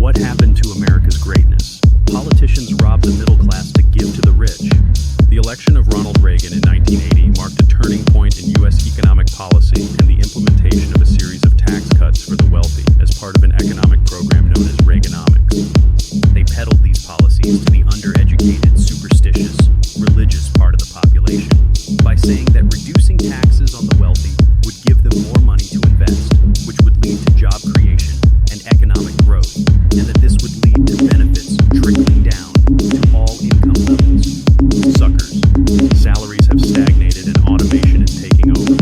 What happened to America's greatness? Politicians robbed the middle class to give to the rich. The election of Ronald Reagan in 1980 marked a turning point in U.S. economic policy and the implementation of a series of tax cuts for the wealthy as part of an economic program known as Reganomics. They peddled these policies to the undereducated, superstitious, religious part of the population by saying that reducing taxes on the wealthy would give them more money to invest, which would lead to job creation and economic growth, and that this would lead to benefits trickling down to all income levels. Suckers. Salaries have stagnated and automation is taking over.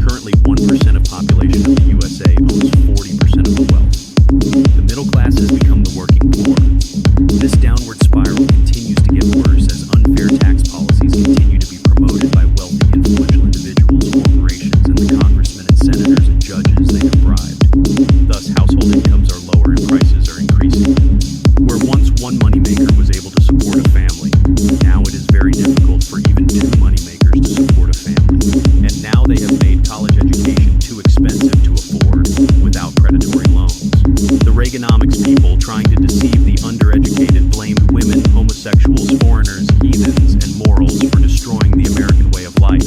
Currently, 1% of population of the USA owns 40% of the wealth. The middle class has become the working poor. This downward spiral continues to get worse as unfair tax policies continue to be promoted by wealthy, influential individuals, corporations, and the congressmen and senators and judges they have bribed. Thus, household incomes are lower and prices are increasing. Where once one moneymaker was able to support a family, now it is very difficult for even two moneymakers to support a family. And now they have made college education too expensive to afford without predatory loans. The Reganomics people, trying to deceive the undereducated, blamed women, homosexuals, foreigners, heathens, and morals for destroying the American way of life.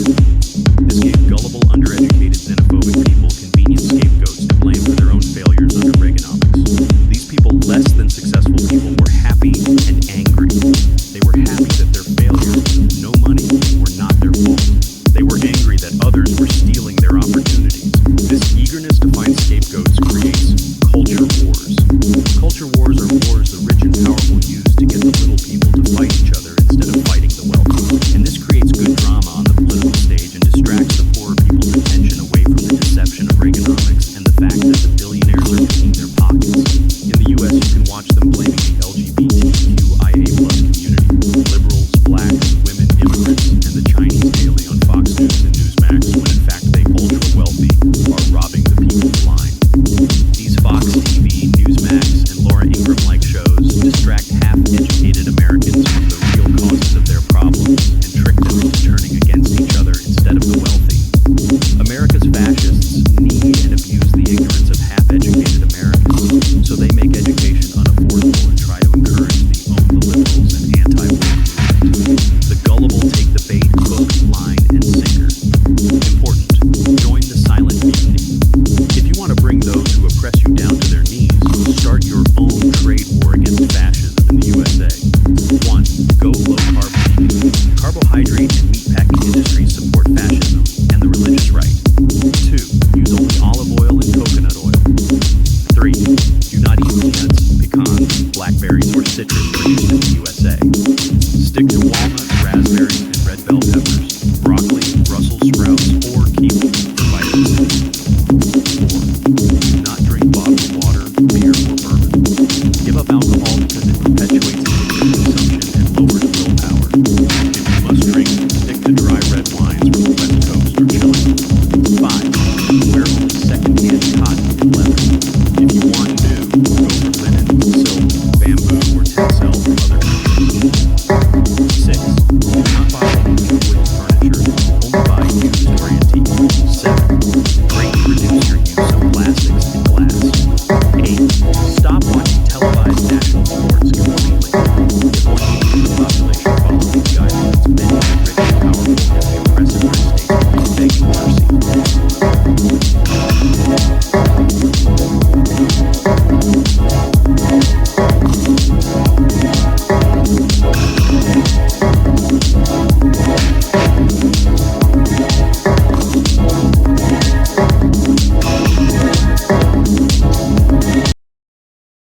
This gave gullible, undereducated, xenophobic people convenient scapegoats to blame for their own failures under Reganomics. These people, less than successful people, were happy and angry. They were happy that their failures, no money, were not their fault. They were angry that others were stealing their opportunities. This eagerness to find scapegoats creates culture wars. Culture wars are wars the rich and powerful use to get the little people to fight each other instead of fighting the wealthy. And this creates good drama on the political stage and distracts the poorer people's attention away from the deception of Reganomics and the fact that the billionaires are picking their pockets. In the U.S., you can watch them blaming the LGBTQIA+ community, liberals, blacks, women, immigrants, and the Chinese daily on Fox News and Newsmax, when in fact they ultra-wealthy are robbing the people blind. These Fox TV, Newsmax, and Laura Ingraham-like shows distract half-educated Americans from the real causes of their problems and trick them into turning against each other instead of the wealthy. America's fascists need and abuse the ignorance of half-educated Americans, so they make education unaffordable and try to encourage the own the liberals and anti-woke movement. The gullible take the bait, hook, line, and sinker. Important, join the silent mutiny. If you want to bring those who oppress you down to their knees, start your own trade war against fascism in the USA. 1. Go low-carb vegan. Carbohydrate and meatpacking industries support fascism and the religious right. 2. Use only olive oil and coconut oil. 3. Do not eat peanuts, pecans, blackberries, or citrus trees.